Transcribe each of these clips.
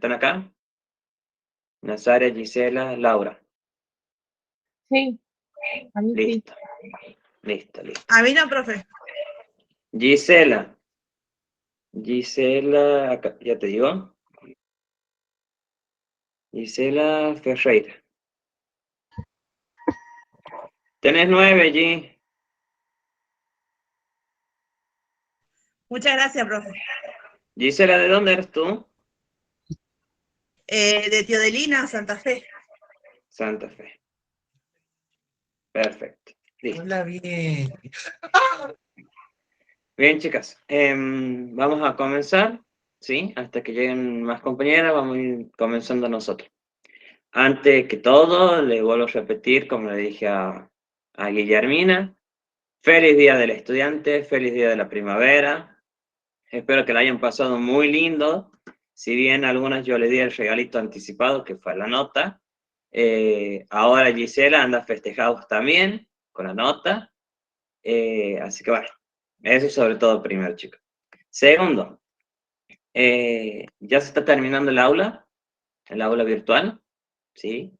¿Están acá? Nazaria, Gisela, Laura. Sí, a mí sí. Listo. Listo, listo. A mí no, profe. Gisela. Gisela, acá, ya te digo. Gisela Ferreira. Tenés 9, G. Muchas gracias, profe. Gisela, ¿de dónde eres tú? De Teodelina, Santa Fe. Santa Fe. Perfecto. Listo. Hola, bien. Bien, chicas. Vamos a comenzar, ¿sí? Hasta que lleguen más compañeras, vamos a ir comenzando nosotros. Antes que todo, le vuelvo a repetir, como le dije a Guillermina, feliz Día del Estudiante, feliz Día de la Primavera. Espero que la hayan pasado muy lindo. Si bien algunas yo le di el regalito anticipado, que fue la nota, ahora Gisela anda festejados también con la nota. Así que bueno, eso sobre todo primero, chicos. Segundo, ya se está terminando el aula virtual, ¿sí?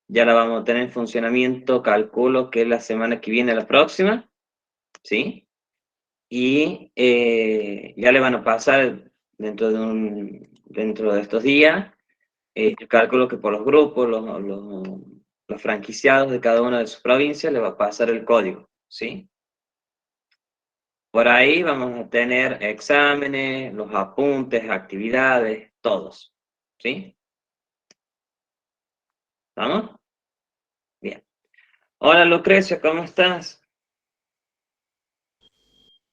Ya la vamos a tener en funcionamiento, calculo que la semana que viene, la próxima, ¿sí? Y ya le van a pasar dentro de estos días, yo calculo que por los grupos, los franquiciados de cada una de sus provincias, le va a pasar el código, ¿sí? Por ahí vamos a tener exámenes, los apuntes, actividades, todos, ¿sí? ¿Vamos? Bien. Hola Lucrecia, ¿cómo estás?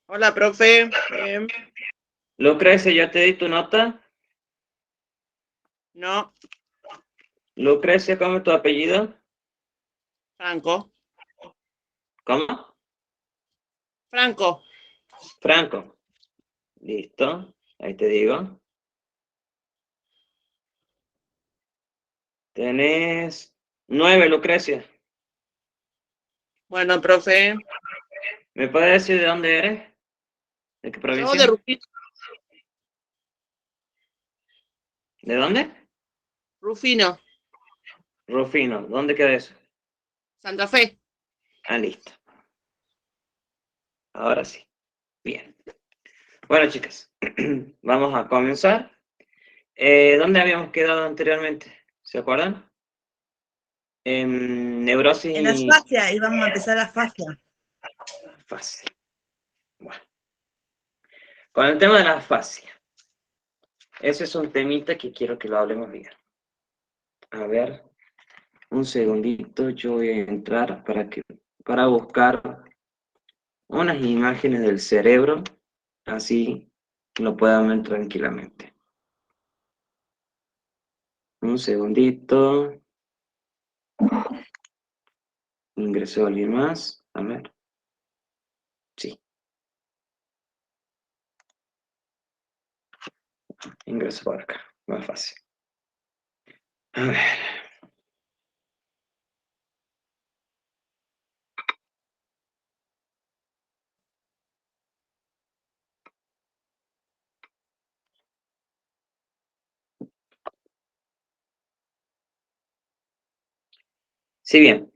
Hola, profe. Bien. Lucrecia, ¿ya te di tu nota? No, Lucrecia, ¿cómo es tu apellido? Franco. ¿Cómo? Franco. Franco. Listo, ahí te digo. Tenés 9, Lucrecia. Bueno, profe. ¿Me puedes decir de dónde eres? ¿De qué Yo provincia? de Rufino. ¿De dónde? Rufino, Rufino. ¿Dónde queda eso? Santa Fe. Ah, listo. Ahora sí. Bien. Bueno, chicas, vamos a comenzar. ¿Dónde habíamos quedado anteriormente? ¿Se acuerdan? Neurosis En la fascia, y vamos a empezar la fascia. fácil. Bueno. Con el tema de la fascia. Ese es un temita que quiero que lo hablemos bien. A ver, un segundito, yo voy a entrar para buscar unas imágenes del cerebro, así lo puedan ver tranquilamente. Un segundito. Ingresó alguien más. A ver. Sí. Ingreso por acá. Más fácil. A ver. Sí, bien.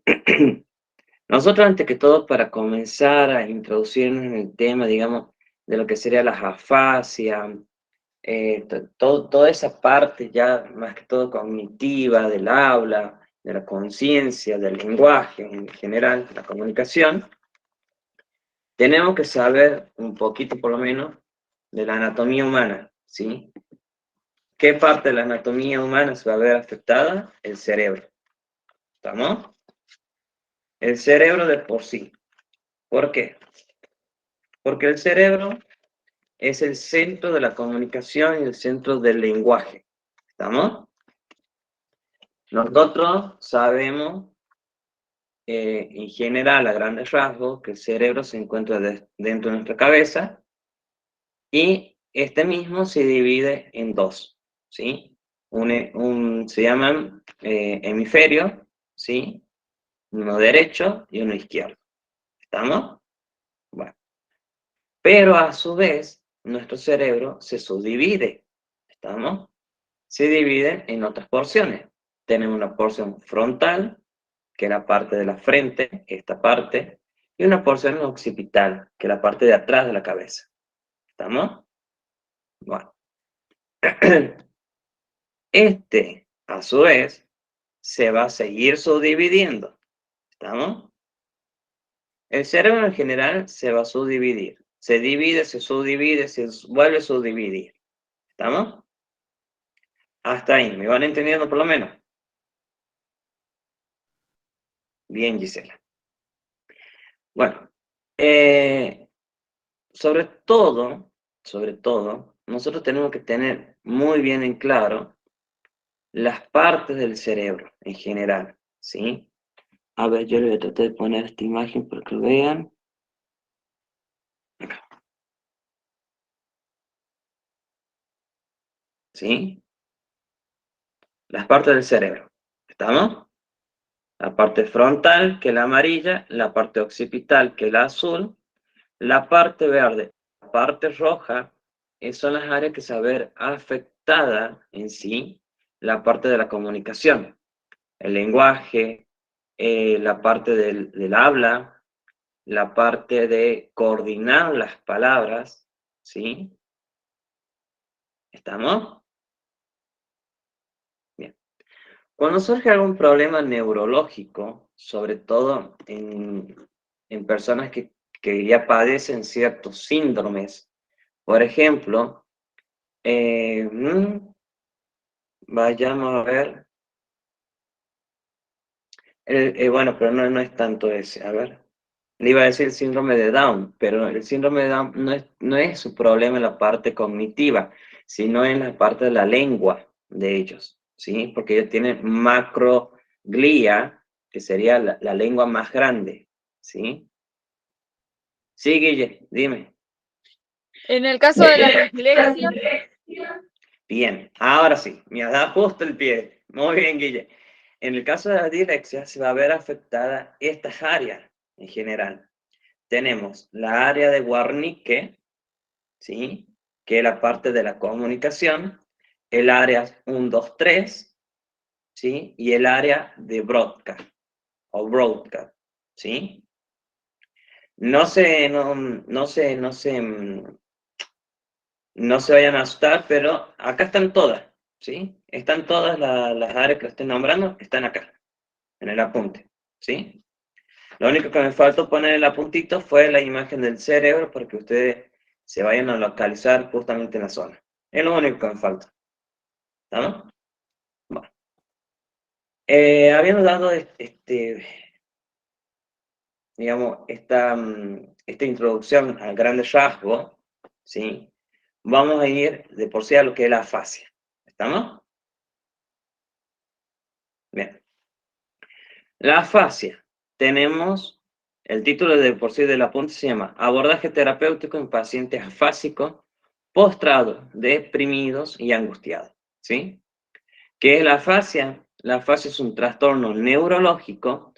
Nosotros, antes que todo, para comenzar a introducirnos en el tema, digamos, de lo que sería la afasia, toda esa parte ya más que todo cognitiva del habla, de la conciencia, del lenguaje en general, la comunicación, tenemos que saber un poquito por lo menos de la anatomía humana, ¿sí? ¿Qué parte de la anatomía humana se va a ver afectada? El cerebro. ¿Estamos? El cerebro de por sí. ¿Por qué? Porque el cerebro es el centro de la comunicación y el centro del lenguaje. ¿Estamos? Nosotros sabemos, en general, a grandes rasgos, que el cerebro se encuentra dentro de nuestra cabeza y este mismo se divide en dos, ¿sí? Se llaman hemisferios, ¿sí? Uno derecho y uno izquierdo. ¿Estamos? Bueno. Pero a su vez, nuestro cerebro se subdivide. ¿Estamos? se dividen en otras porciones. Tenemos una porción frontal, que es la parte de la frente, esta parte, y una porción occipital, que es la parte de atrás de la cabeza. ¿Estamos? Bueno. Este, a su vez, se va a seguir subdividiendo. ¿Estamos? El cerebro en general se va a subdividir. Se divide, se subdivide, se vuelve a subdividir. ¿Estamos? Hasta ahí. ¿Me van entendiendo por lo menos? Bien, Gisela. Bueno, sobre todo, nosotros tenemos que tener muy bien en claro las partes del cerebro en general, ¿sí? A ver, yo le voy a tratar de poner esta imagen para que lo vean. Acá. ¿Sí? Las partes del cerebro. ¿Estamos? La parte frontal, que es la amarilla, la parte occipital, que es la azul, la parte verde, la parte roja, son las áreas que se va a ver afectada en sí, la parte de la comunicación, el lenguaje, la parte del habla, la parte de coordinar las palabras, ¿sí? ¿Estamos? Bien. Cuando surge algún problema neurológico, sobre todo en personas que ya padecen ciertos síndromes, por ejemplo, vayamos a ver, bueno, pero no es tanto ese, a ver, le iba a decir el síndrome de Down, pero el síndrome de Down no es su problema en la parte cognitiva, sino en la parte de la lengua de ellos, ¿sí? Porque ellos tienen macroglía, que sería la lengua más grande, ¿sí? Sí, Guille, dime. En el caso de la dislexia, Bien, ahora sí, me has dado justo el pie. Muy bien, Guille. En el caso de la dislexia, se va a ver afectada estas áreas en general. Tenemos la área de Wernicke, ¿sí? Que es la parte de la comunicación, el área 1, 2, 3, ¿sí? Y el área de broadcast, o broadcast, ¿sí? No se vayan a asustar, pero acá están todas, ¿sí? Están todas las áreas que estoy nombrando, están acá, en el apunte, ¿sí? Lo único que me faltó poner el apuntito fue la imagen del cerebro para que ustedes se vayan a localizar justamente en la zona. Es lo único que me falta. ¿Estamos? Bueno. Habiendo dado digamos, esta introducción al grande rasgo, ¿sí? Vamos a ir de por sí a lo que es la afasia. ¿Estamos? Bien. La afasia. Tenemos, el título de por sí del apunte se llama Abordaje terapéutico en pacientes afásicos, postrados, deprimidos y angustiados. ¿Sí? ¿Qué es la afasia? La afasia es un trastorno neurológico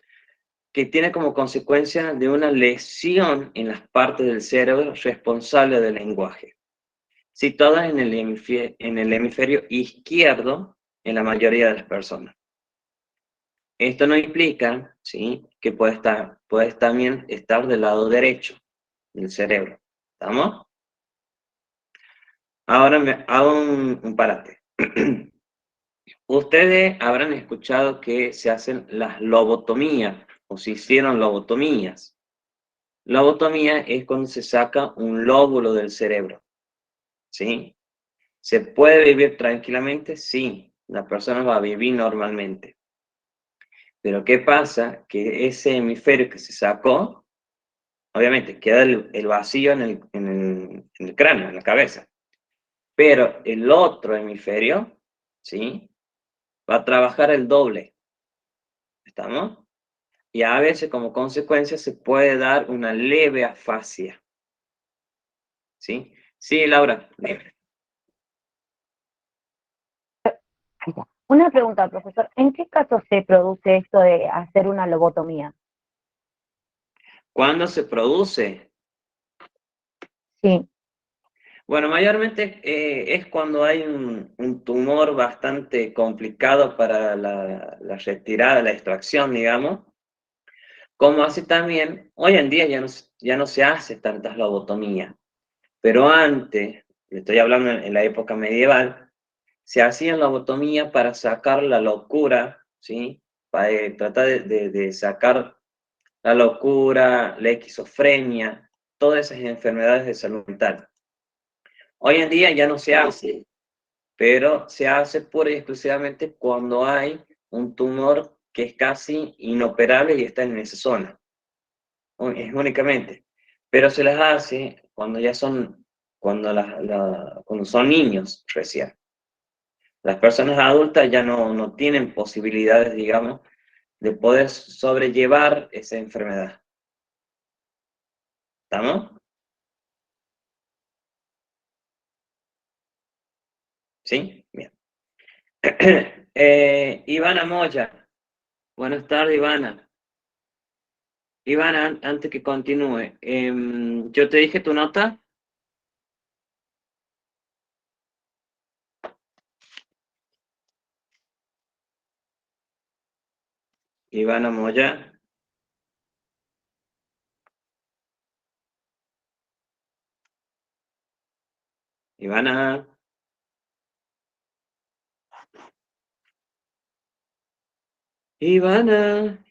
que tiene como consecuencia de una lesión en las partes del cerebro responsables del lenguaje, situadas en el hemisferio izquierdo en la mayoría de las personas. Esto no implica, ¿sí?, que puedes también estar del lado derecho del cerebro. ¿Estamos? Ahora me hago un parate. Ustedes habrán escuchado que se hacen las lobotomías, o se hicieron lobotomías. Lobotomía es cuando se saca un lóbulo del cerebro, ¿sí? ¿Se puede vivir tranquilamente? Sí, la persona va a vivir normalmente. Pero ¿qué pasa? Que ese hemisferio que se sacó, obviamente queda el vacío en el cráneo, en la cabeza. Pero el otro hemisferio, ¿sí?, va a trabajar el doble. ¿Estamos? Y a veces como consecuencia se puede dar una leve afasia. ¿Sí? Sí, Laura. Dime. Una pregunta, profesor. ¿En qué caso se produce esto de hacer una lobotomía? ¿Cuándo se produce? Sí. Bueno, mayormente es cuando hay un tumor bastante complicado para la retirada, la extracción, digamos. Como así también, hoy en día ya no se hace tantas lobotomías, pero antes, estoy hablando en la época medieval, se hacían lobotomía para sacar la locura, ¿sí? Para tratar de sacar la locura, la esquizofrenia, todas esas enfermedades de salud mental. Hoy en día ya no se hace, pero se hace pura y exclusivamente cuando hay un tumor que es casi inoperable y está en esa zona, es únicamente. Pero se las hace cuando ya son, cuando son niños recién. Las personas adultas ya no tienen posibilidades, digamos, de poder sobrellevar esa enfermedad. ¿Estamos? ¿Sí? Bien. Ivana Moya. Buenas tardes, Ivana. Ivana, antes que continúe, yo te dije tu nota. Ivana Moya. Ivana. Ivana.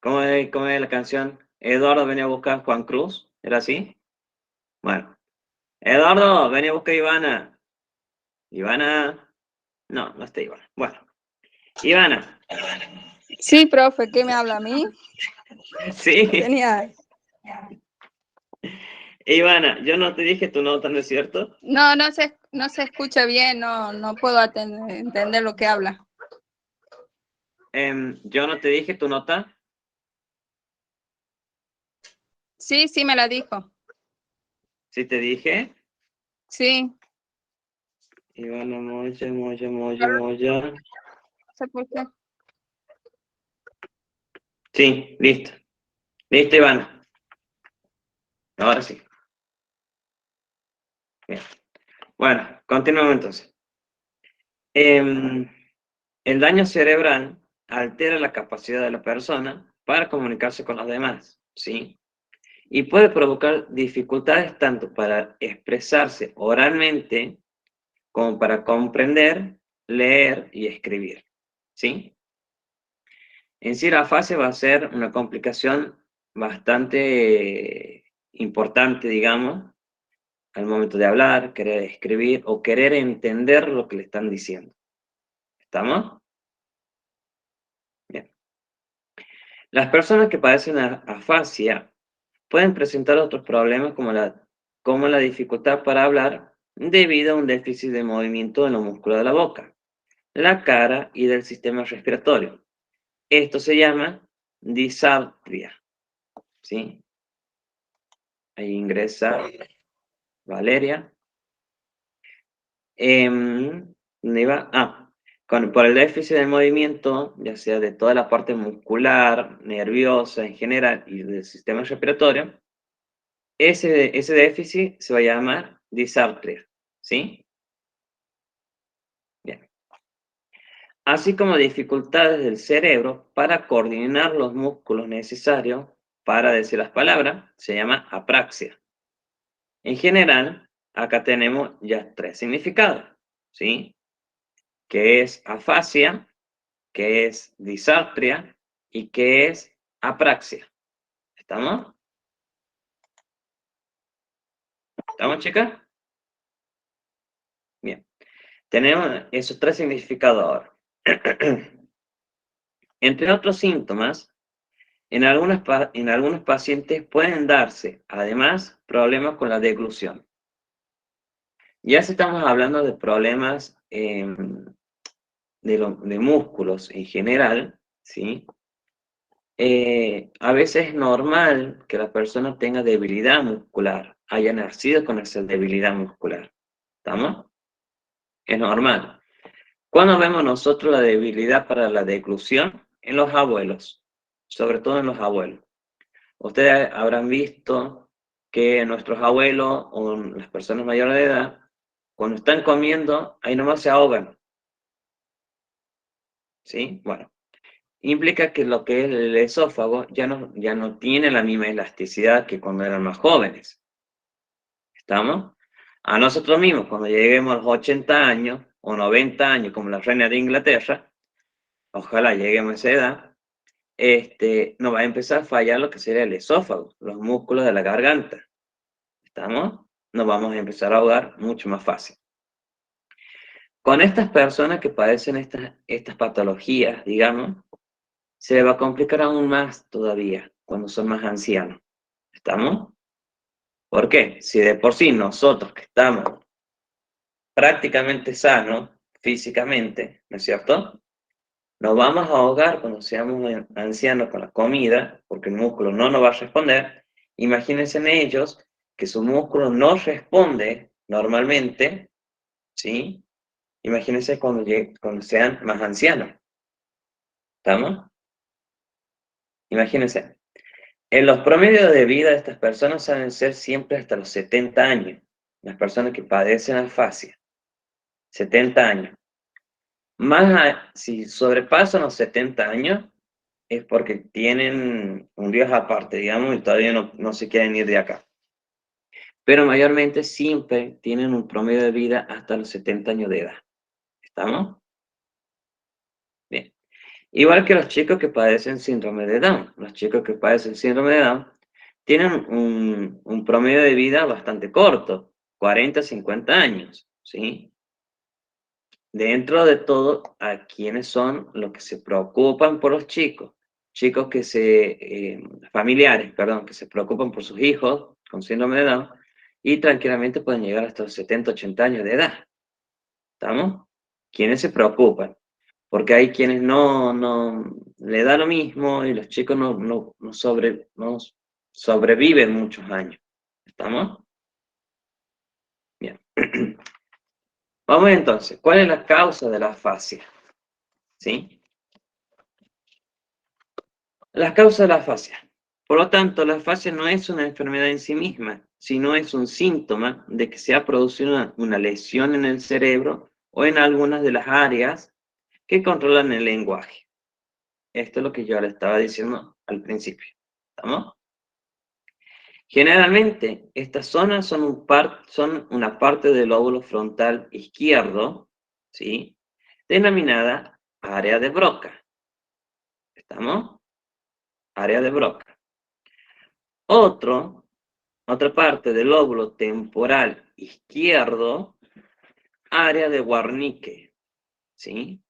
¿Cómo es la canción? Eduardo venía a buscar a Juan Cruz. ¿Era así? Bueno. Eduardo, venía a buscar a Ivana. Ivana. No está Ivana. Bueno. Ivana. Sí, profe, ¿qué me habla a mí? Sí. Tenía... Ivana, yo no te dije tu nota, ¿no es cierto? No se escucha bien, no puedo entender lo que habla. Yo no te dije tu nota. Sí, me la dijo. ¿Sí te dije? Sí. Ivana Moya. No sé por qué. Sí, listo. Listo, Ivana. Ahora sí. Bien. Bueno, continuamos entonces. El daño cerebral altera la capacidad de la persona para comunicarse con los demás, ¿sí? Y puede provocar dificultades tanto para expresarse oralmente como para comprender, leer y escribir, ¿sí? En sí, la afasia va a ser una complicación bastante importante, digamos, al momento de hablar, querer escribir o querer entender lo que le están diciendo. ¿Estamos? Bien. Las personas que padecen afasia pueden presentar otros problemas como la dificultad para hablar debido a un déficit de movimiento en los músculos de la boca, la cara y del sistema respiratorio. Esto se llama disartria, ¿sí? Ahí ingresa Valeria. ¿Dónde iba? Por el déficit de movimiento, ya sea de toda la parte muscular, nerviosa en general y del sistema respiratorio, ese déficit se va a llamar disartria, ¿sí? Bien. Así como dificultades del cerebro para coordinar los músculos necesarios para decir las palabras, se llama apraxia. En general, acá tenemos ya 3 significados, ¿sí? Que es afasia, que es disartria y que es apraxia. ¿Estamos? ¿Estamos, chicas? Bien. Tenemos esos 3 significados ahora. Entre otros síntomas, en algunos pacientes pueden darse, además, problemas con la deglución. Ya si estamos hablando de problemas de músculos en general, ¿sí? A veces es normal que la persona tenga debilidad muscular, haya nacido con esa debilidad muscular. ¿Estamos? Es normal. ¿Cuándo vemos nosotros la debilidad para la deglución? En los abuelos, sobre todo en los abuelos. Ustedes habrán visto que nuestros abuelos o las personas mayores de edad, cuando están comiendo, ahí nomás se ahogan. ¿Sí? Bueno, implica que lo que es el esófago ya no tiene la misma elasticidad que cuando eran más jóvenes. ¿Estamos? A nosotros mismos, cuando lleguemos a los 80 años o 90 años, como la reina de Inglaterra, ojalá lleguemos a esa edad, nos va a empezar a fallar lo que sería el esófago, los músculos de la garganta. ¿Estamos? Nos vamos a empezar a ahogar mucho más fácil. Con estas personas que padecen estas patologías, digamos, se les va a complicar aún más todavía cuando son más ancianos. ¿Estamos? ¿Por qué? Si de por sí nosotros que estamos prácticamente sanos físicamente, ¿no es cierto? Nos vamos a ahogar cuando seamos ancianos con la comida, porque el músculo no nos va a responder. Imagínense en ellos que su músculo no responde normalmente, ¿sí? Imagínense cuando sean más ancianos. ¿Estamos? Imagínense. En los promedios de vida de estas personas suelen ser siempre hasta los 70 años. Las personas que padecen afasia. 70 años. Si sobrepasan los 70 años, es porque tienen un Dios aparte, digamos, y todavía no se quieren ir de acá. Pero mayormente siempre tienen un promedio de vida hasta los 70 años de edad. ¿Estamos? Bien. Igual que los chicos que padecen síndrome de Down. Los chicos que padecen síndrome de Down tienen un promedio de vida bastante corto, 40, 50 años, ¿sí? Dentro de todo, a quienes son los que se preocupan por los chicos familiares, perdón, que se preocupan por sus hijos con síndrome de Down y tranquilamente pueden llegar hasta los 70, 80 años de edad. ¿Estamos? Quienes se preocupan, porque hay quienes no le da lo mismo y los chicos no sobreviven muchos años. ¿Estamos? Bien. Vamos entonces, ¿cuál es la causa de la afasia? ¿Sí? La causa de la afasia. Por lo tanto, la afasia no es una enfermedad en sí misma, sino es un síntoma de que se ha producido una lesión en el cerebro o en algunas de las áreas que controlan el lenguaje. Esto es lo que yo le estaba diciendo al principio. ¿Estamos? Generalmente, estas zonas son una parte del lóbulo frontal izquierdo, ¿sí? Denominada área de Broca. ¿Estamos? Área de Broca. Otra parte del lóbulo temporal izquierdo, área de Wernicke, ¿sí?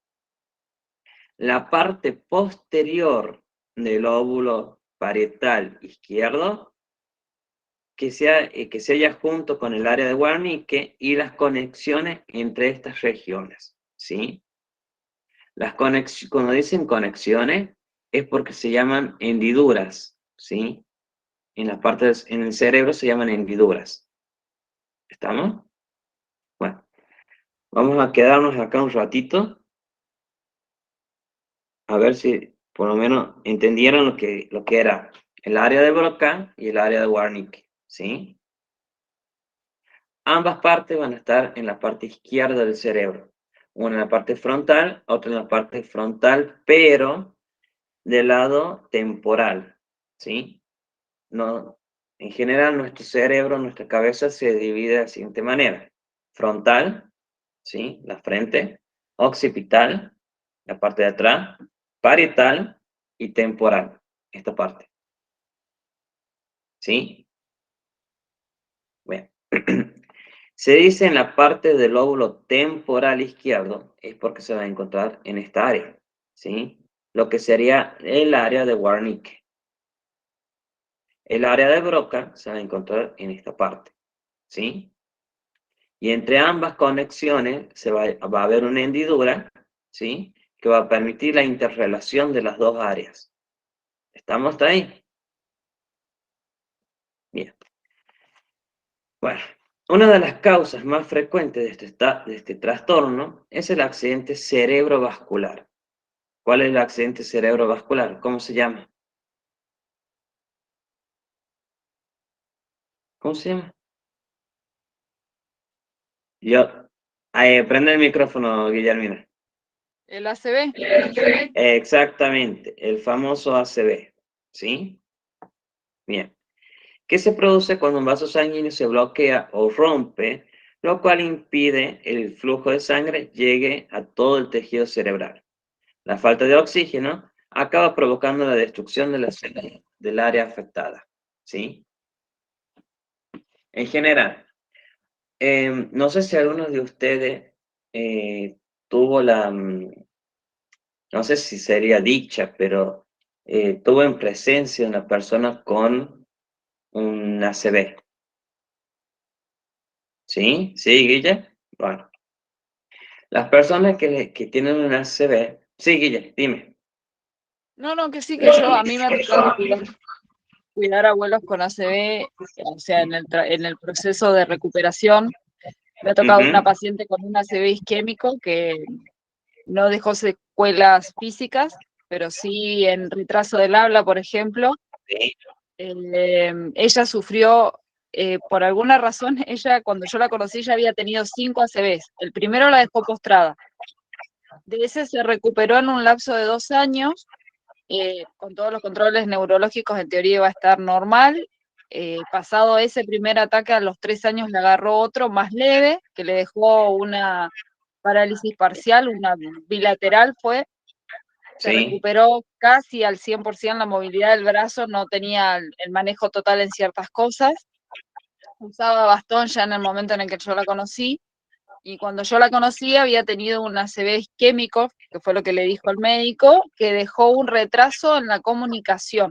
La parte posterior del lóbulo parietal izquierdo, que se halla junto con el área de Wernicke y las conexiones entre estas regiones, ¿sí? Cuando dicen conexiones, es porque se llaman hendiduras, ¿sí? En el cerebro se llaman hendiduras. ¿Estamos? Bueno, vamos a quedarnos acá un ratito, a ver si por lo menos entendieron lo que era el área de Broca y el área de Wernicke, ¿sí? Ambas partes van a estar en la parte izquierda del cerebro. Una en la parte frontal, otra en la parte frontal, pero del lado temporal, ¿sí? No, en general, nuestro cerebro, nuestra cabeza se divide de la siguiente manera. Frontal, ¿sí? La frente. Occipital, la parte de atrás. Parietal y temporal, esta parte. ¿Sí? Bueno. Se dice en la parte del lóbulo temporal izquierdo, es porque se va a encontrar en esta área, ¿sí? Lo que sería el área de Wernicke. El área de Broca se va a encontrar en esta parte, ¿sí? Y entre ambas conexiones va a haber una hendidura, ¿sí? Que va a permitir la interrelación de las dos áreas. ¿Estamos hasta ahí? Bien. Bueno, una de las causas más frecuentes de este trastorno es el accidente cerebrovascular. ¿Cuál es el accidente cerebrovascular? ¿Cómo se llama? ¿Cómo se llama? Prende el micrófono, Guillermina. El ACV. Exactamente, el famoso ACV, ¿sí? Bien. ¿Qué se produce cuando un vaso sanguíneo se bloquea o rompe, lo cual impide el flujo de sangre llegue a todo el tejido cerebral? La falta de oxígeno acaba provocando la destrucción de las células del área afectada, ¿sí? En general, no sé si alguno de ustedes tuvo no sé si sería dicha, pero tuvo en presencia una persona con un ACV. ¿Sí? ¿Sí, Guille? Bueno, las personas que tienen un ACV, sí, Guille, dime. No, que sí, que a mí me ha tocado cuidar abuelos con ACV, o sea, en el proceso de recuperación. Me ha tocado una Ujú, paciente con un ACV isquémico que no dejó secuelas físicas, pero sí en retraso del habla, por ejemplo. sí, Ella sufrió, por alguna razón, ella cuando yo la conocí ya había tenido 5 ACVs. El primero la dejó postrada. De ese se recuperó en un lapso de 2 años, con todos los controles neurológicos en teoría iba a estar normal. Pasado ese primer ataque, a los 3 años le agarró otro más leve, que le dejó una parálisis parcial, una bilateral fue. Se sí, recuperó casi al 100% la movilidad del brazo, no tenía el manejo total en ciertas cosas. Usaba bastón ya en el momento en el que yo la conocí, y cuando yo la conocí había tenido un ACV isquémico, que fue lo que le dijo el médico, que dejó un retraso en la comunicación.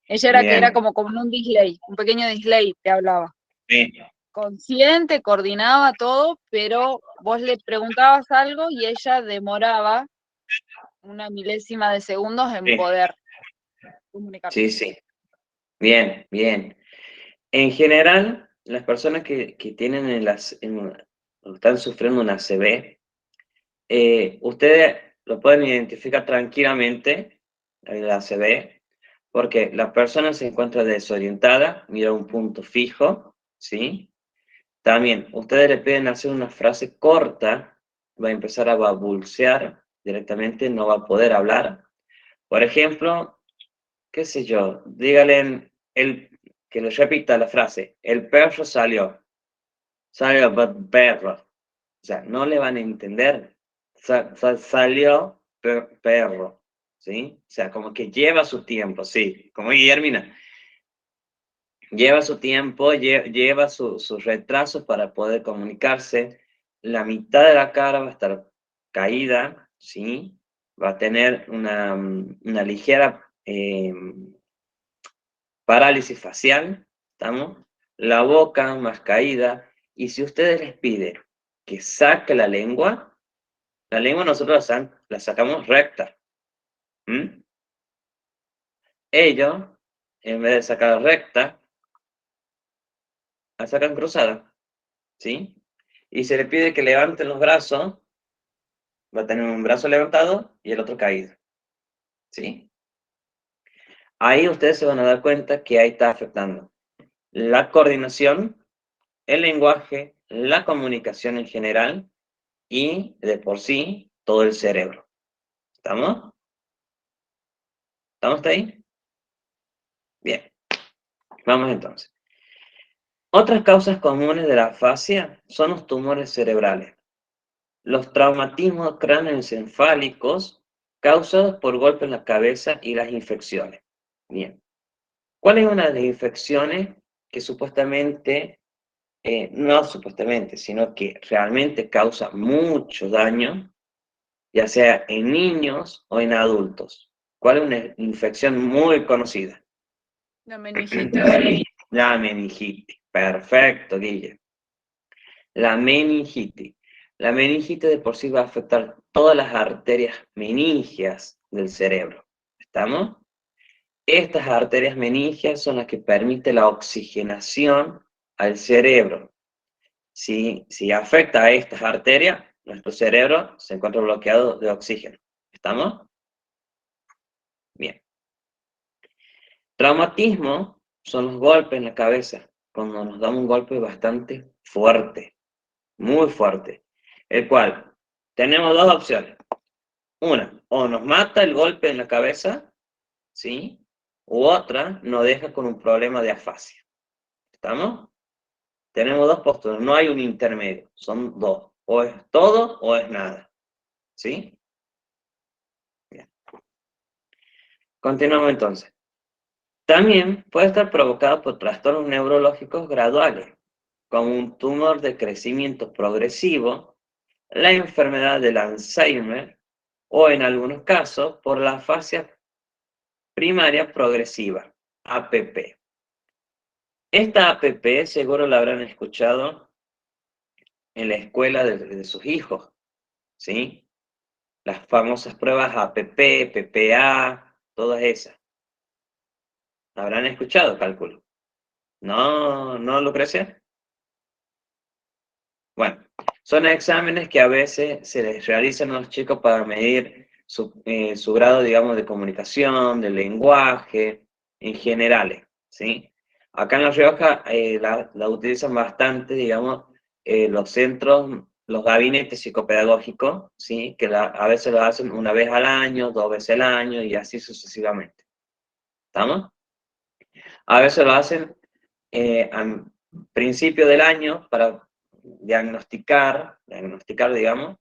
Ella era bien, como un delay, un pequeño delay, te hablaba. sí, Consciente, coordinaba todo, pero vos le preguntabas algo y ella demoraba una milésima de segundos en sí, poder comunicarse. sí, sí, bien, bien. En general, las personas que tienen o están sufriendo un ACV, ustedes lo pueden identificar tranquilamente, el ACV, porque la persona se encuentra desorientada, mira un punto fijo, ¿sí? También, ustedes le piden hacer una frase corta, va a empezar a balbucear directamente, no va a poder hablar. Por ejemplo, qué sé yo, díganle que le repita la frase, el perro salió, salió perro. O sea, no le van a entender, salió perro, ¿sí? O sea, como que lleva su tiempo, sí, como Guillermina. Lleva su tiempo, lleva sus retrasos para poder comunicarse. La mitad de la cara va a estar caída, ¿sí? Va a tener una ligera parálisis facial, ¿estamos? La boca más caída. Y si ustedes les piden que saque la lengua nosotros la sacamos recta. ¿Mm? Ellos, en vez de sacar recta, la sacan cruzada, ¿sí? Y se le pide que levanten los brazos, va a tener un brazo levantado y el otro caído, ¿sí? Ahí ustedes se van a dar cuenta que ahí está afectando la coordinación, el lenguaje, la comunicación en general y de por sí todo el cerebro. ¿Estamos? ¿Estamos hasta ahí? Bien, vamos entonces. Otras causas comunes de la afasia son los tumores cerebrales, los traumatismos cráneoencefálicos causados por golpes en la cabeza y las infecciones. Bien. ¿Cuál es una de las infecciones que supuestamente, no supuestamente, sino que realmente causa mucho daño, ya sea en niños o en adultos? ¿Cuál es una infección muy conocida? La meningitis. La meningitis. Perfecto, Guille. La meningitis. La meningitis de por sí va a afectar todas las arterias meningias del cerebro. ¿Estamos? Estas arterias meningias son las que permiten la oxigenación al cerebro. Si afecta a estas arterias, nuestro cerebro se encuentra bloqueado de oxígeno. ¿Estamos? Bien. Traumatismo son los golpes en la cabeza, cuando nos da un golpe bastante fuerte, muy fuerte, el cual tenemos dos opciones. Una, o nos mata el golpe en la cabeza, ¿sí? U otra, nos deja con un problema de afasia. ¿Estamos? Tenemos dos posturas, no hay un intermedio, son dos. O es todo o es nada. ¿Sí? Bien. Continuamos entonces. También puede estar provocado por trastornos neurológicos graduales, como un tumor de crecimiento progresivo, la enfermedad del Alzheimer o en algunos casos por la afasia primaria progresiva, APP. Esta APP seguro la habrán escuchado en la escuela de sus hijos, ¿sí? Las famosas pruebas APP, PPA, todas esas. ¿La habrán escuchado, cálculo? ¿No, no, Lucrecia? Bueno, son exámenes que a veces se les realizan a los chicos para medir su grado, digamos, de comunicación, de lenguaje, en generales, ¿sí? Acá en La Rioja la utilizan bastante, digamos, los centros, los gabinetes psicopedagógicos, ¿sí? Que a veces lo hacen una vez al año, 2 veces al año y así sucesivamente. ¿Estamos? A veces lo hacen al principio del año para diagnosticar, digamos,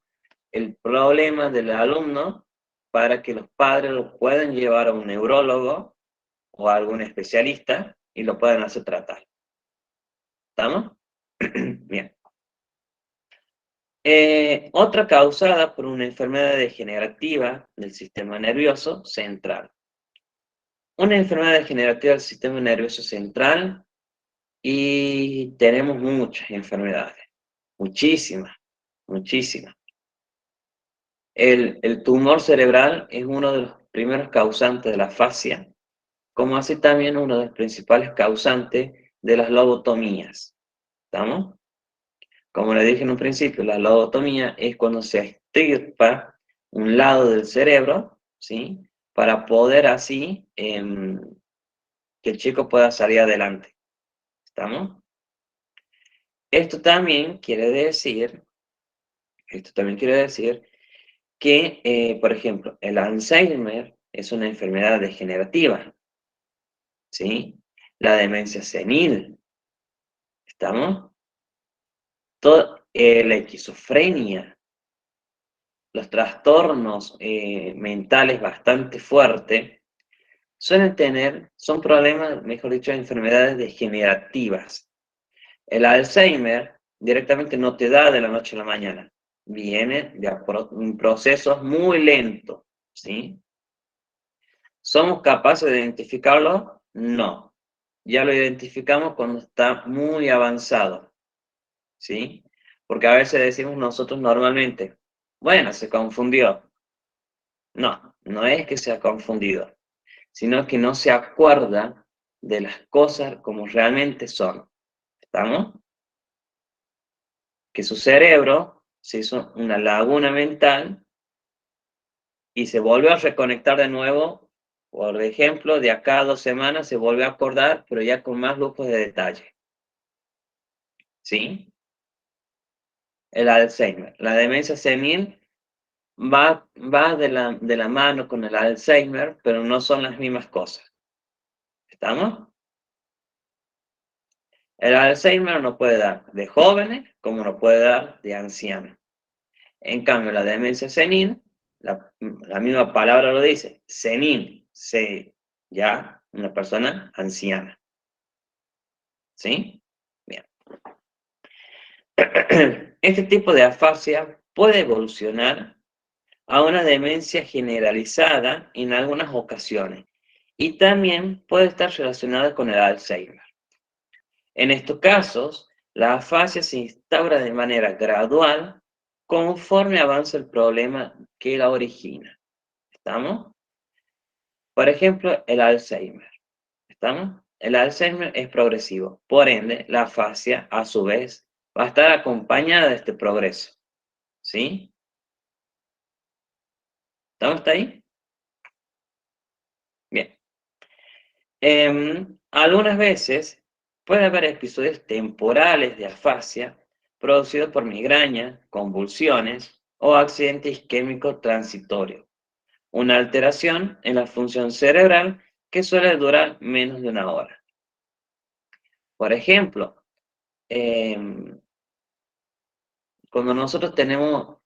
el problema del alumno para que los padres lo puedan llevar a un neurólogo o a algún especialista y lo puedan hacer tratar. ¿Estamos? Bien. Otra causada por una enfermedad degenerativa del sistema nervioso central. Una enfermedad degenerativa del sistema nervioso central y tenemos muchas enfermedades, muchísimas, muchísimas. El tumor cerebral es uno de los primeros causantes de la afasia, como así también uno de los principales causantes de las lobotomías. ¿Estamos? Como le dije en un principio, la lobotomía es cuando se extirpa un lado del cerebro, ¿sí? Para poder así que el chico pueda salir adelante. ¿Estamos? Esto también quiere decir que, por ejemplo, el Alzheimer es una enfermedad degenerativa, ¿sí? La demencia senil, ¿estamos? La esquizofrenia, los trastornos mentales bastante fuertes, son problemas, mejor dicho, enfermedades degenerativas. El Alzheimer directamente no te da de la noche a la mañana, viene de procesos muy lentos, ¿sí? ¿Somos capaces de identificarlo? No. Ya lo identificamos cuando está muy avanzado, ¿sí? Porque a veces decimos nosotros normalmente, bueno, se confundió. No, no es que se ha confundido, sino que no se acuerda de las cosas como realmente son. ¿Estamos? Que su cerebro se hizo una laguna mental y se volvió a reconectar de nuevo. Por ejemplo, de acá a 2 semanas se volvió a acordar, pero ya con más lujos de detalle. ¿Sí? El Alzheimer. La demencia senil va de la mano con el Alzheimer, pero no son las mismas cosas. ¿Estamos? El Alzheimer no puede dar de jóvenes como no puede dar de ancianos. En cambio, la demencia senil, la misma palabra lo dice, senil, ya una persona anciana. ¿Sí? Bien. Este tipo de afasia puede evolucionar a una demencia generalizada en algunas ocasiones y también puede estar relacionada con el Alzheimer. En estos casos, la afasia se instaura de manera gradual conforme avanza el problema que la origina. ¿Estamos? Por ejemplo, el Alzheimer. ¿Estamos? El Alzheimer es progresivo, por ende, la afasia, a su vez, va a estar acompañada de este progreso. ¿Sí? ¿Estamos hasta ahí? Bien. Algunas veces puede haber episodios temporales de afasia producidos por migraña, convulsiones o accidente isquémico transitorio. Una alteración en la función cerebral que suele durar menos de una hora. Por ejemplo, cuando nosotros tenemos,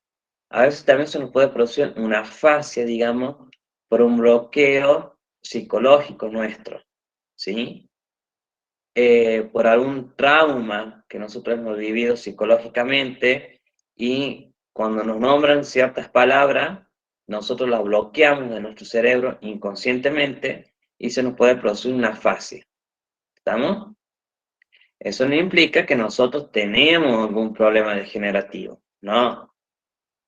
a veces también se nos puede producir una afasia, digamos, por un bloqueo psicológico nuestro, ¿sí? Por algún trauma que nosotros hemos vivido psicológicamente y cuando nos nombran ciertas palabras, nosotros las bloqueamos de nuestro cerebro inconscientemente y se nos puede producir una afasia. ¿Estamos? Eso no implica que nosotros tenemos algún problema degenerativo, no.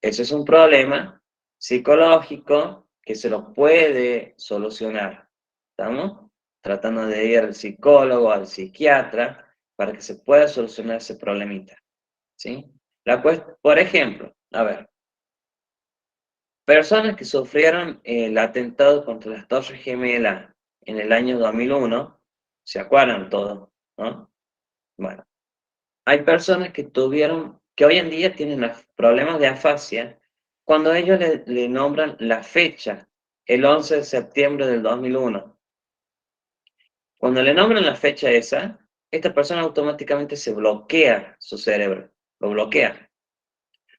Eso es un problema psicológico que se lo puede solucionar. ¿Estamos? Tratando de ir al psicólogo, al psiquiatra, para que se pueda solucionar ese problemita. ¿Sí? Por ejemplo, a ver, personas que sufrieron el atentado contra las Torres Gemelas en el año 2001, ¿se acuerdan todos? ¿No? Bueno, hay personas que hoy en día tienen problemas de afasia cuando ellos le nombran la fecha, el 11 de septiembre del 2001. Cuando le nombran la fecha esa, esta persona automáticamente se bloquea su cerebro, lo bloquea.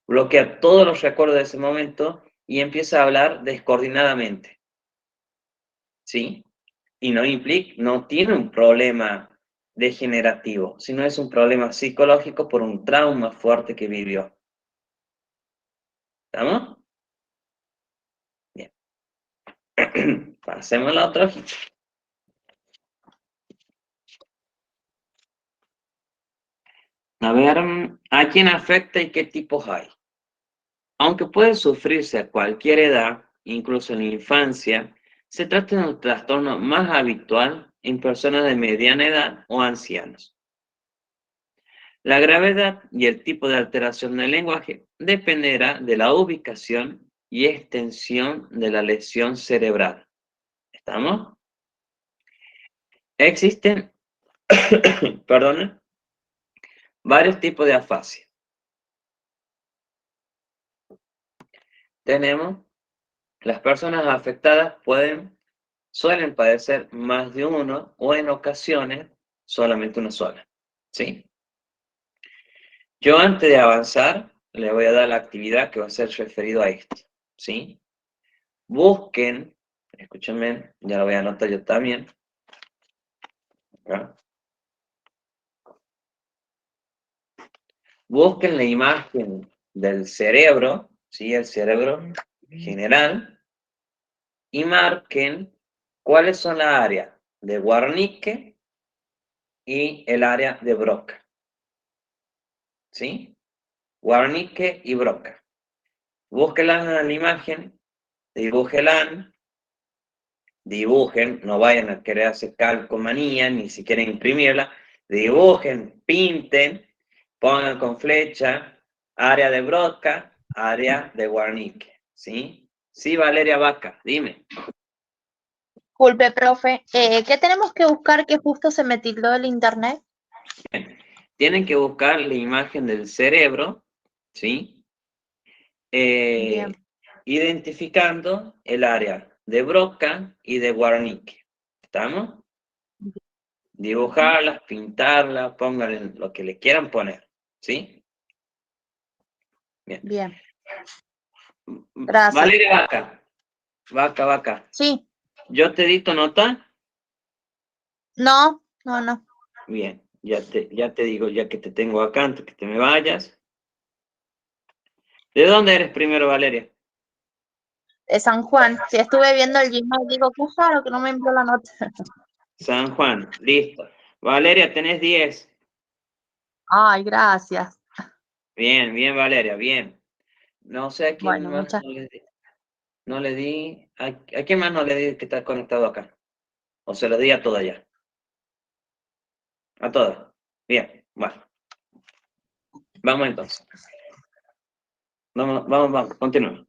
Bloquea todos los recuerdos de ese momento y empieza a hablar descoordinadamente. ¿Sí? Y no tiene un problema degenerativo, sino es un problema psicológico por un trauma fuerte que vivió. ¿Estamos? Bien. Pasemos a la otra hojita. A ver, ¿a quién afecta y qué tipos hay? Aunque puede sufrirse a cualquier edad, incluso en la infancia, se trata de un trastorno más habitual en personas de mediana edad o ancianos. La gravedad y el tipo de alteración del lenguaje dependerá de la ubicación y extensión de la lesión cerebral. ¿Estamos? Existen, perdón, varios tipos de afasia. Tenemos, las personas afectadas suelen padecer más de uno o en ocasiones solamente una sola. ¿Sí? Yo antes de avanzar, le voy a dar la actividad que va a ser referido a esto. ¿Sí? Busquen, escúchenme, ya lo voy a anotar yo también. Acá. Busquen la imagen del cerebro, ¿sí? El cerebro general, y marquen cuáles son las áreas de Wernicke y el área de Broca. ¿Sí? Wernicke y Broca. Búsquenla en la imagen, dibujen, no vayan a querer hacer calcomanía, ni siquiera imprimirla, dibujen, pinten, pongan con flecha, área de Broca, área de Wernicke, ¿sí? Sí, Valeria Vaca, dime. Disculpe, profe, ¿qué tenemos que buscar que justo se me tildó el internet? Tienen que buscar la imagen del cerebro, ¿sí? Bien. Identificando el área de Broca y de Wernicke. ¿Estamos? Dibujarlas, pintarlas, pónganle lo que le quieran poner, ¿sí? Bien. Bien. Gracias. Valeria Vaca. Sí. ¿Yo te dicto nota? No. Bien, ya te digo, ya que te tengo acá, antes que te me vayas. ¿De dónde eres primero, Valeria? De San Juan. Si estuve viendo el Gmail, digo, qué raro que no me envió la nota. San Juan, listo. Valeria, tenés 10. Ay, gracias. Bien, Valeria, bien. No sé a quién Bueno, más muchas. no le di. ¿A quién más no le di que está conectado acá? ¿O se lo di a todas ya? A todas. Bien, bueno. Vamos entonces. Vamos, continuemos.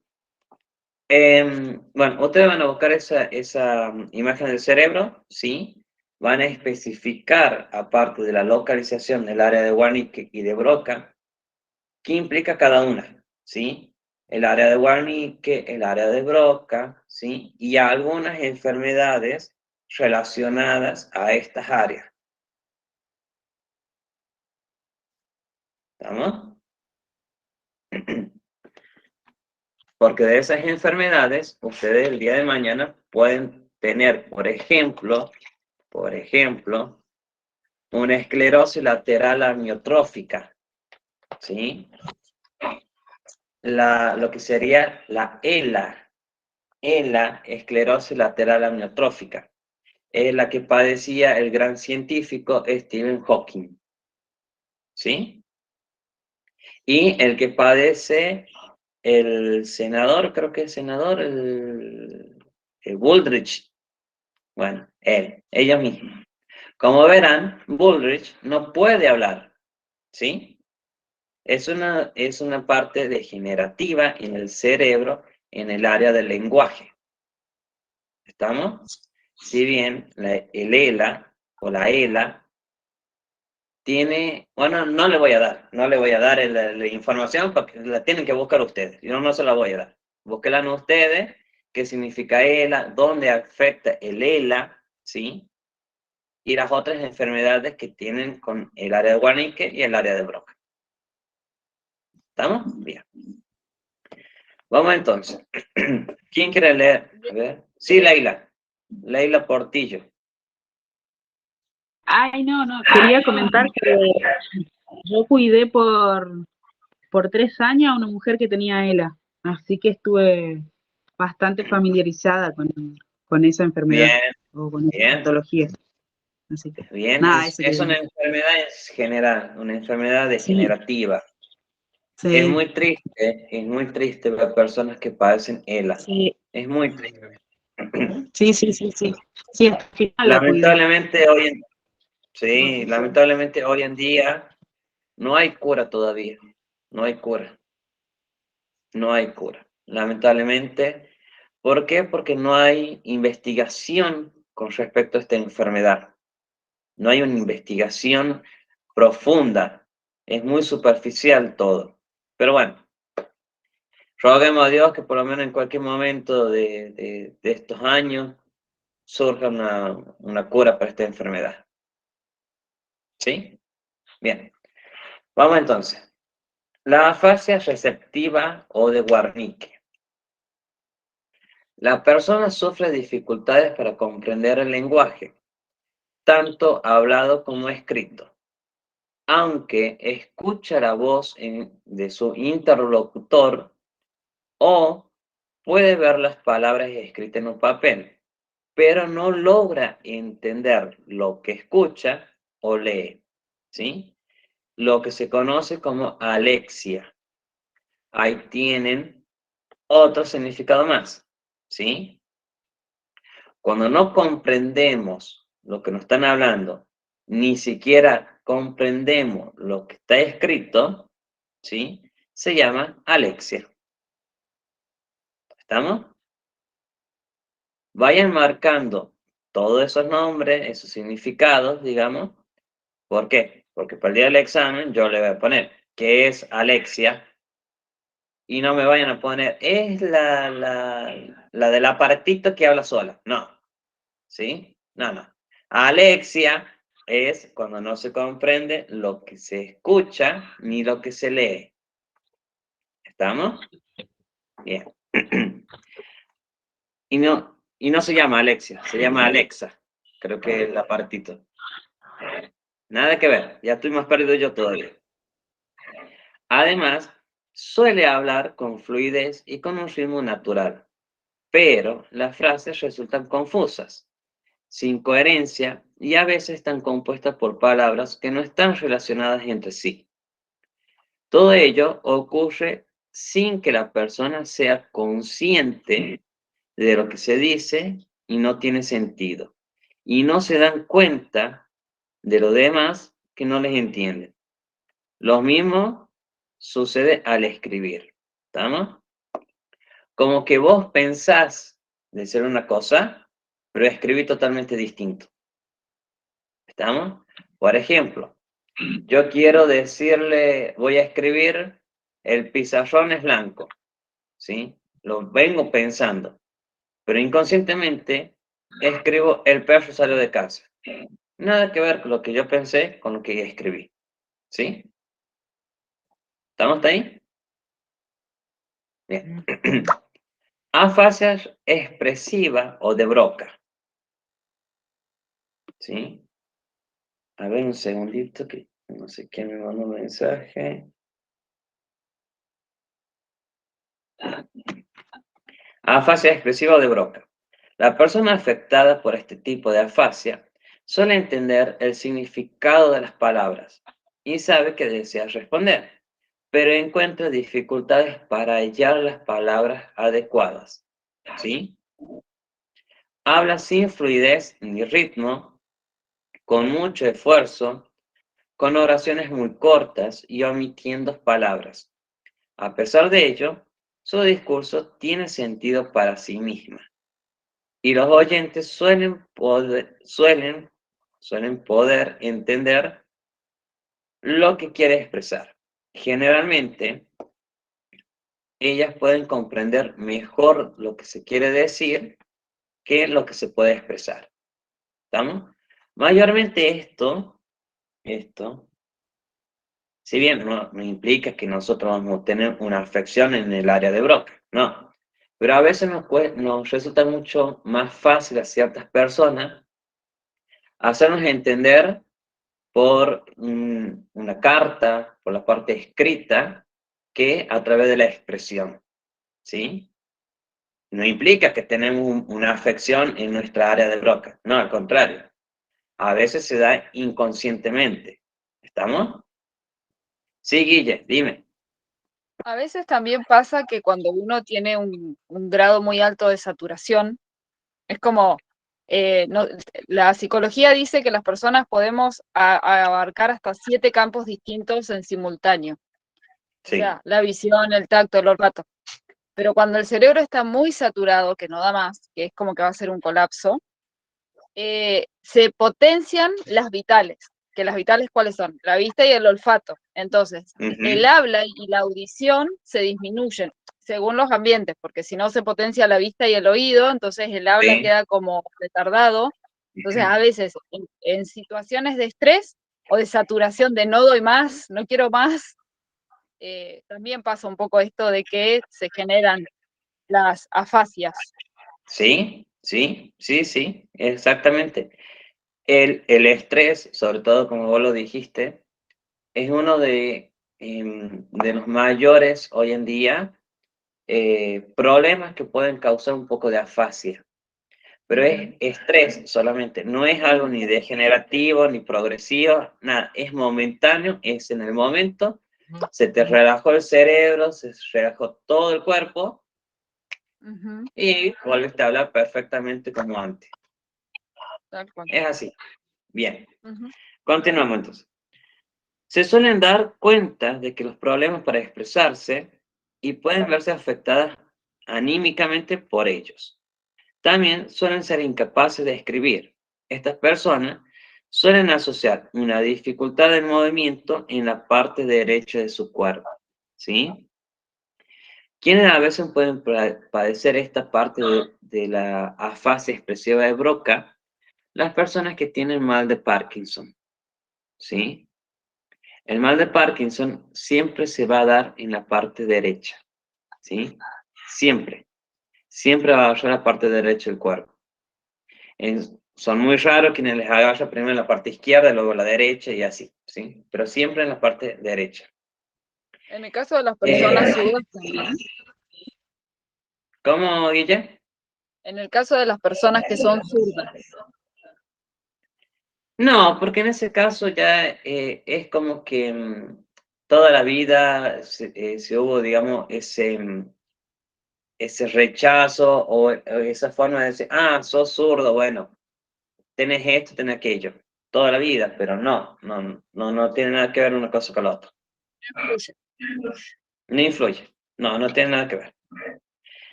Bueno, ustedes van a buscar esa imagen del cerebro, ¿sí? van a especificar, aparte de la localización del área de Wernicke y de Broca, qué implica cada una, ¿sí? El área de Wernicke, el área de Broca, ¿sí? Y algunas enfermedades relacionadas a estas áreas. ¿Estamos? Porque de esas enfermedades, ustedes el día de mañana pueden tener, por ejemplo, una esclerosis lateral amiotrófica, ¿sí? Lo que sería la ELA, esclerosis lateral amiotrófica, es la que padecía el gran científico Stephen Hawking, ¿sí? Y el que padece el senador, creo que el senador, el Bullrich, bueno, ella misma. Como verán, Bullrich no puede hablar, ¿sí? Es una parte degenerativa en el cerebro, en el área del lenguaje. ¿Estamos? Si bien el ELA o la ELA tiene, bueno, no le voy a dar la información porque la tienen que buscar ustedes. Yo no se la voy a dar. Búsquenla ustedes, qué significa ELA, dónde afecta el ELA, ¿sí? Y las otras enfermedades que tienen con el área de Wernicke y el área de Broca. ¿Estamos? Bien. Vamos entonces. ¿Quién quiere leer? A ver. Sí, Leila. Leila Portillo. Ay, no, quería comentar que yo cuidé por 3 años a una mujer que tenía ELA, así que estuve bastante familiarizada con esa enfermedad Bien, o con esa bien, patología. Así que, bien. nada, Es, eso es quería una decir. enfermedad general, una enfermedad Sí, degenerativa. sí, Es muy triste ver personas que padecen ELA. sí, Es muy triste. sí, sí, sí, sí. Sí, al final la cuidé. Lamentablemente hoy en día no hay cura todavía. No hay cura. No hay cura. Lamentablemente. ¿Por qué? Porque no hay investigación con respecto a esta enfermedad. No hay una investigación profunda. Es muy superficial todo. Pero bueno, roguemos a Dios que por lo menos en cualquier momento de estos años surja una cura para esta enfermedad. ¿Sí? Bien. Vamos entonces. La afasia receptiva o de Wernicke. La persona sufre dificultades para comprender el lenguaje, tanto hablado como escrito, aunque escucha la voz de su interlocutor o puede ver las palabras escritas en un papel, pero no logra entender lo que escucha o lee, ¿sí? Lo que se conoce como alexia. Ahí tienen otro significado más, ¿sí? Cuando no comprendemos lo que nos están hablando, ni siquiera comprendemos lo que está escrito, ¿sí? Se llama alexia. ¿Estamos? Vayan marcando todos esos nombres, esos significados, digamos. ¿Por qué? Porque para el día del examen yo le voy a poner qué es alexia y no me vayan a poner, es la del aparatito que habla sola. No, ¿sí? No. Alexia es cuando no se comprende lo que se escucha ni lo que se lee. ¿Estamos? Bien. Y no se llama Alexia, se llama Alexa. Creo que el aparatito. Nada que ver, ya estoy más perdido yo todavía. Además, suele hablar con fluidez y con un ritmo natural, pero las frases resultan confusas, sin coherencia y a veces están compuestas por palabras que no están relacionadas entre sí. Todo ello ocurre sin que la persona sea consciente de lo que se dice y no tiene sentido. Y no se dan cuenta de lo demás que no les entienden. Lo mismo sucede al escribir. ¿Estamos? Como que vos pensás decir una cosa, pero escribís totalmente distinto. ¿Estamos? Por ejemplo, yo quiero decirle, voy a escribir, el pizarrón es blanco, ¿sí? Lo vengo pensando, pero inconscientemente escribo, el perro salió de casa. Nada que ver con lo que yo pensé con lo que escribí, ¿sí? ¿Estamos ahí? Bien. Afasia expresiva o de Broca, ¿sí? A ver, un segundito, que no sé quién me mandó un mensaje. Afasia expresiva o de Broca. La persona afectada por este tipo de afasia suele entender el significado de las palabras y sabe que desea responder, pero encuentra dificultades para hallar las palabras adecuadas, ¿sí? Habla sin fluidez ni ritmo, con mucho esfuerzo, con oraciones muy cortas y omitiendo palabras. A pesar de ello, su discurso tiene sentido para sí misma y los oyentes suelen poder entender lo que quiere expresar. Generalmente, ellas pueden comprender mejor lo que se quiere decir que lo que se puede expresar. ¿Estamos? Mayormente esto, si bien no implica que nosotros vamos a tener una afección en el área de Broca, no. Pero a veces nos resulta mucho más fácil a ciertas personas hacernos entender por una carta, por la parte escrita, que a través de la expresión, ¿sí? No implica que tenemos una afección en nuestra área de Broca, no, al contrario. A veces se da inconscientemente. ¿Estamos? Sí, Guille, dime. A veces también pasa que cuando uno tiene un grado muy alto de saturación, es como, la psicología dice que las personas podemos abarcar hasta 7 campos distintos en simultáneo. O Sí. sea, la visión, el tacto, el olfato. Pero cuando el cerebro está muy saturado, que no da más, que es como que va a ser un colapso, se potencian las vitales. Que las vitales, ¿cuáles son? La vista y el olfato. Entonces, el habla y la audición se disminuyen según los ambientes, porque si no se potencia la vista y el oído, entonces el habla queda como retardado. Entonces, a veces, en situaciones de estrés o de saturación de no doy más, no quiero más, también pasa un poco esto de que se generan las afasias. Sí, exactamente. El estrés, sobre todo como vos lo dijiste, es uno de los mayores hoy en día problemas que pueden causar un poco de afasia. Pero es estrés solamente, no es algo ni degenerativo ni progresivo, nada, es momentáneo, es en el momento, se te relajó el cerebro, se relajó todo el cuerpo y vuelves a hablar perfectamente como antes. Tal cual. Es así. Bien. Continuamos entonces. Se suelen dar cuenta de que los problemas para expresarse y pueden verse afectadas anímicamente por ellos. También suelen ser incapaces de escribir. Estas personas suelen asociar una dificultad del movimiento en la parte derecha de su cuerpo, ¿sí? Quienes a veces pueden padecer esta parte de la afasia expresiva de Broca, las personas que tienen mal de Parkinson, ¿sí? El mal de Parkinson siempre se va a dar en la parte derecha, ¿sí? Siempre. Siempre va a agarrar la parte derecha del cuerpo. Son muy raros quienes les agarra primero la parte izquierda, luego la derecha y así, ¿sí? Pero siempre en la parte derecha. En el caso de las personas zurdas también. ¿Cómo, Guille? En el caso de las personas que son zurdas. No, porque en ese caso ya es como que toda la vida se hubo, digamos, ese rechazo o esa forma de decir, sos zurdo, bueno, tenés esto, tenés aquello, toda la vida, pero no tiene nada que ver una cosa con la otra. No influye, no tiene nada que ver.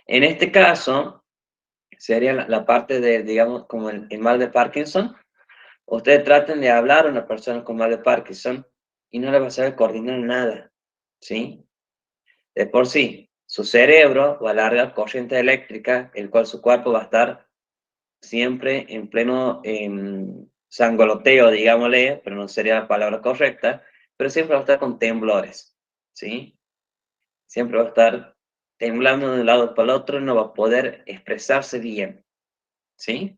En este caso, sería la parte de, digamos, como el mal de Parkinson, Ustedes traten de hablar a una persona con mal de Parkinson y no le va a saber coordinar nada, ¿sí? De por sí, su cerebro va a larga corriente eléctrica, el cual su cuerpo va a estar siempre en pleno sangoloteo, digámosle, pero no sería la palabra correcta, pero siempre va a estar con temblores, ¿sí? Siempre va a estar temblando de un lado para el otro y no va a poder expresarse bien, ¿sí?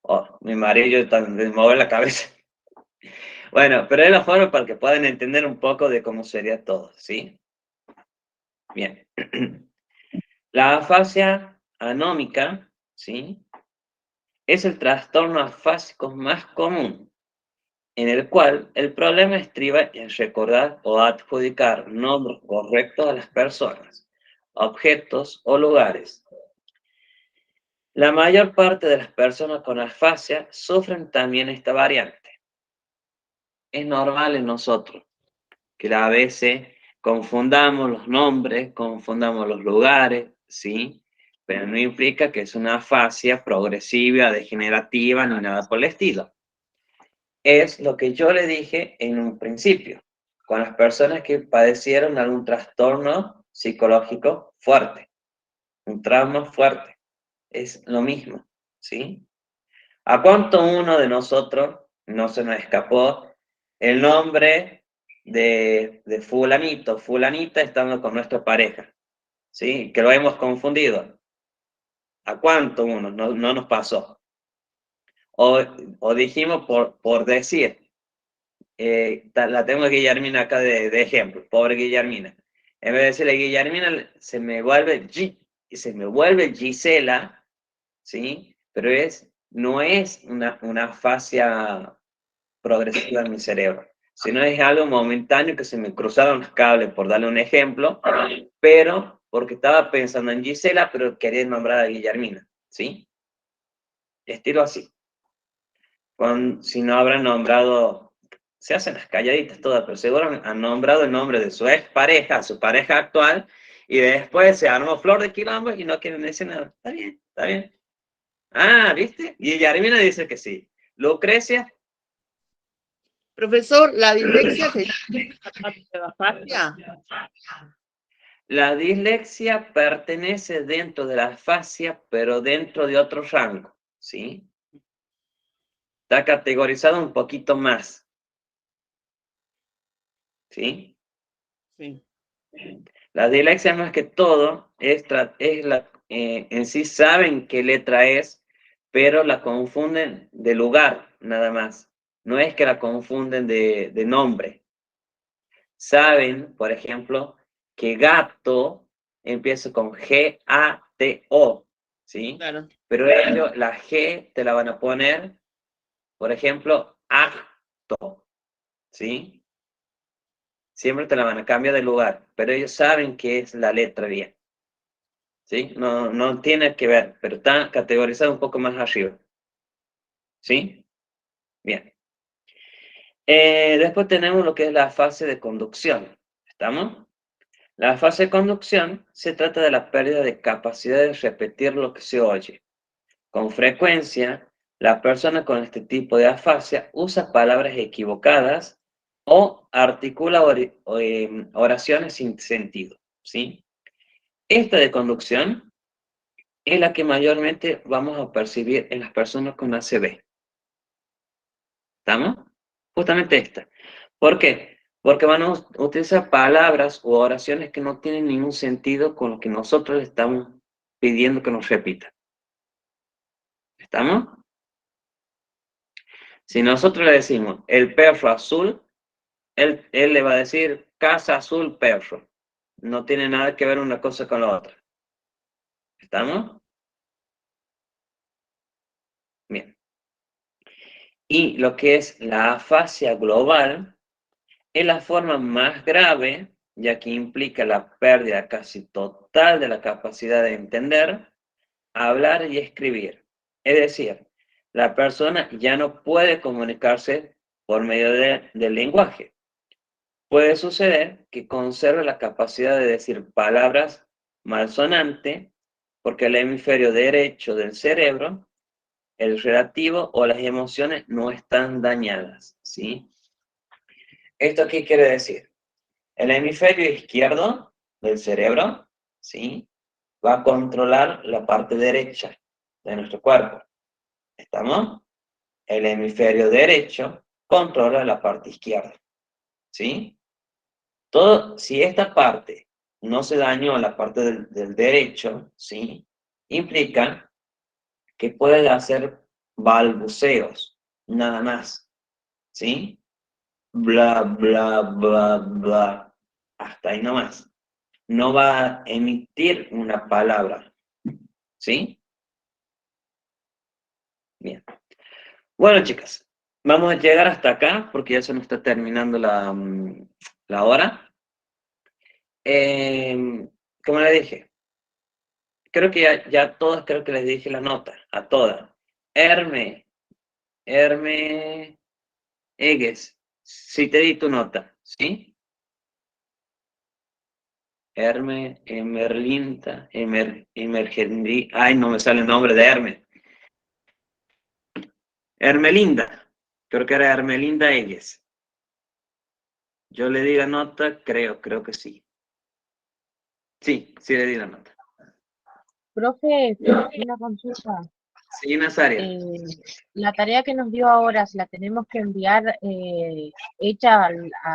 Oh, mi marido también mueve la cabeza. Bueno, pero es la forma para que puedan entender un poco de cómo sería todo, ¿sí? Bien. La afasia anómica, ¿sí? Es el trastorno afásico más común, en el cual el problema estriba en recordar o adjudicar nombres correctos a las personas, objetos o lugares. La mayor parte de las personas con afasia sufren también esta variante. Es normal en nosotros que a veces confundamos los nombres, confundamos los lugares, ¿sí? Pero no implica que es una afasia progresiva, degenerativa, ni nada por el estilo. Es lo que yo le dije en un principio, con las personas que padecieron algún trastorno psicológico fuerte, un trauma fuerte. Es lo mismo, ¿sí? ¿A cuánto uno de nosotros no se nos escapó el nombre de fulanito, fulanita estando con nuestra pareja? ¿Sí? Que lo hemos confundido. ¿A cuánto uno no nos pasó? O dijimos por decir, la tengo a Guillermina acá de ejemplo, pobre Guillermina. En vez de decirle Guillermina, se me vuelve Gisela, ¿sí? Pero no es una afasia progresiva en mi cerebro, sino es algo momentáneo que se me cruzaron los cables, por darle un ejemplo, pero porque estaba pensando en Gisela, pero quería nombrar a Guillermina, ¿sí? Estilo así. Si no habrán nombrado, se hacen las calladitas todas, pero seguro han nombrado el nombre de su expareja, su pareja actual, y después se armó flor de quilombo y no quieren decir nada. Está bien, está bien. Ah, ¿viste? Y Guillermina dice que sí. Lucrecia, Profesor, ¿la dislexia sería parte de la afasia? la dislexia pertenece dentro de la afasia, pero dentro de otro rango, ¿sí? Está categorizado un poquito más, ¿sí? Sí. La dislexia más que todo en sí saben qué letra es, pero la confunden de lugar, nada más. No es que la confunden de nombre. Saben, por ejemplo, que gato empieza con G-A-T-O, ¿sí? Claro. Pero ellos la G te la van a poner, por ejemplo, acto, ¿sí? Siempre te la van a cambiar de lugar, pero ellos saben que es la letra bien, ¿sí? No tiene que ver, pero está categorizado un poco más arriba, ¿sí? Bien. Después tenemos lo que es la fase de conducción, ¿estamos? La fase de conducción se trata de la pérdida de capacidad de repetir lo que se oye. Con frecuencia, la persona con este tipo de afasia usa palabras equivocadas o articula oraciones sin sentido, ¿sí? Esta de conducción es la que mayormente vamos a percibir en las personas con ACV. ¿Estamos? Justamente esta. ¿Por qué? Porque van a utilizar palabras u oraciones que no tienen ningún sentido con lo que nosotros le estamos pidiendo que nos repita. ¿Estamos? Si nosotros le decimos el perro azul, él le va a decir casa azul perro. No tiene nada que ver una cosa con la otra. ¿Estamos? Bien. Y lo que es la afasia global es la forma más grave, ya que implica la pérdida casi total de la capacidad de entender, hablar y escribir. Es decir, la persona ya no puede comunicarse por medio del lenguaje. Puede suceder que conserve la capacidad de decir palabras malsonantes porque el hemisferio derecho del cerebro el relativo o las emociones no están dañadas, ¿sí? ¿Esto qué quiere decir? El hemisferio izquierdo del cerebro, ¿sí? Va a controlar la parte derecha de nuestro cuerpo. ¿Estamos? El hemisferio derecho controla la parte izquierda, ¿sí? Si esta parte no se dañó, la parte del derecho, ¿sí? Implica que puede hacer balbuceos, nada más, ¿sí? Bla, bla, bla, bla, hasta ahí nomás. No va a emitir una palabra, ¿sí? Bien. Bueno, chicas, vamos a llegar hasta acá porque ya se nos está terminando la hora. Como le dije, creo que ya todas, creo que les dije la nota, a todas. Herme, Egues, si te di tu nota, ¿sí? Emerlinda, Emergendi, ay, no me sale el nombre de Hermelinda, creo que era Hermelinda Egues. Yo le di la nota, creo que sí. Sí, sí le di la nota. Profe, una consulta. Sí, Nazaria. La tarea que nos dio ahora, ¿la tenemos que enviar hecha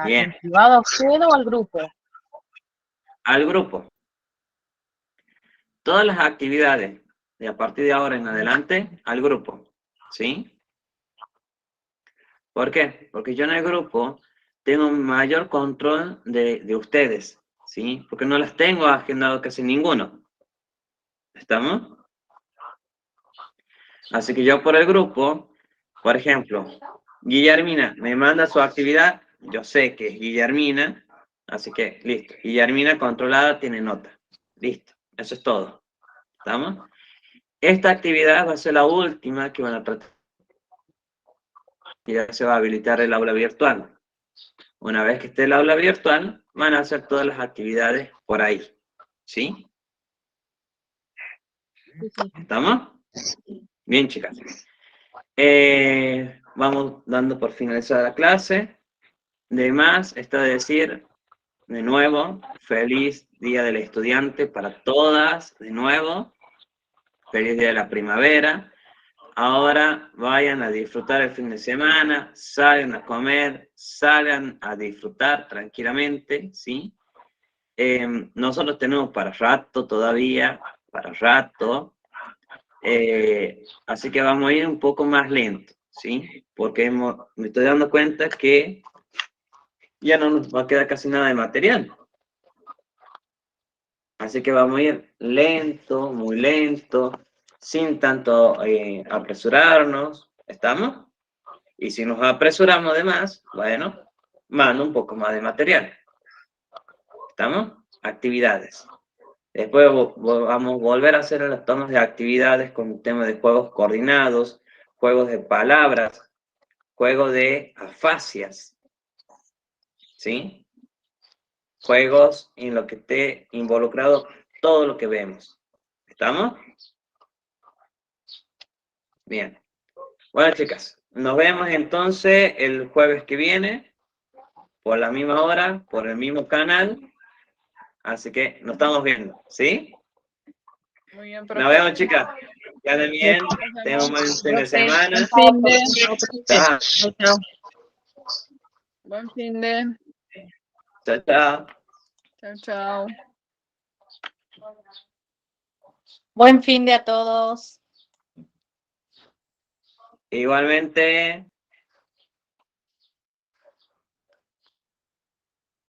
Bien. en privado a usted o al grupo? Al grupo. Todas las actividades de a partir de ahora en adelante, al grupo. ¿Sí? ¿Por qué? Porque yo en el grupo tengo un mayor control de ustedes. ¿Sí? Porque no las tengo agendado casi ninguno. ¿Estamos? Así que yo por el grupo, por ejemplo, Guillermina me manda su actividad, yo sé que es Guillermina, así que listo. Guillermina controlada tiene nota. Listo, eso es todo. ¿Estamos? Esta actividad va a ser la última que van a tratar. Ya se va a habilitar el aula virtual. Una vez que esté el aula virtual, van a hacer todas las actividades por ahí. ¿Sí? ¿Estamos? Bien, chicas. Vamos dando por finalizada la clase. De más está decir, de nuevo, feliz Día del Estudiante para todas, de nuevo. Feliz Día de la Primavera. Ahora vayan a disfrutar el fin de semana, salgan a comer, salgan a disfrutar tranquilamente, ¿sí? Nosotros tenemos para rato todavía, para rato. Así que vamos a ir un poco más lento, ¿sí? Porque me estoy dando cuenta que ya no nos va a quedar casi nada de material. Así que vamos a ir lento, muy lento, sin tanto apresurarnos. ¿Estamos? Y si nos apresuramos de más, bueno, mando un poco más de material. ¿Estamos? Actividades. Después vamos a volver a hacer las tomas de actividades con el tema de juegos coordinados, juegos de palabras, juegos de afasias, ¿sí? Juegos en lo que esté involucrado todo lo que vemos. ¿Estamos? Bien. Bueno, chicas, nos vemos entonces el jueves que viene, por la misma hora, por el mismo canal. Así que nos estamos viendo, ¿sí? Muy bien, Nos vemos, chicas. Que anden bien. Tengan un buen fin de semana. Buen fin de. Chao. Buen fin de. Chao, chao. Chao, chao. Buen fin de a todos. Igualmente.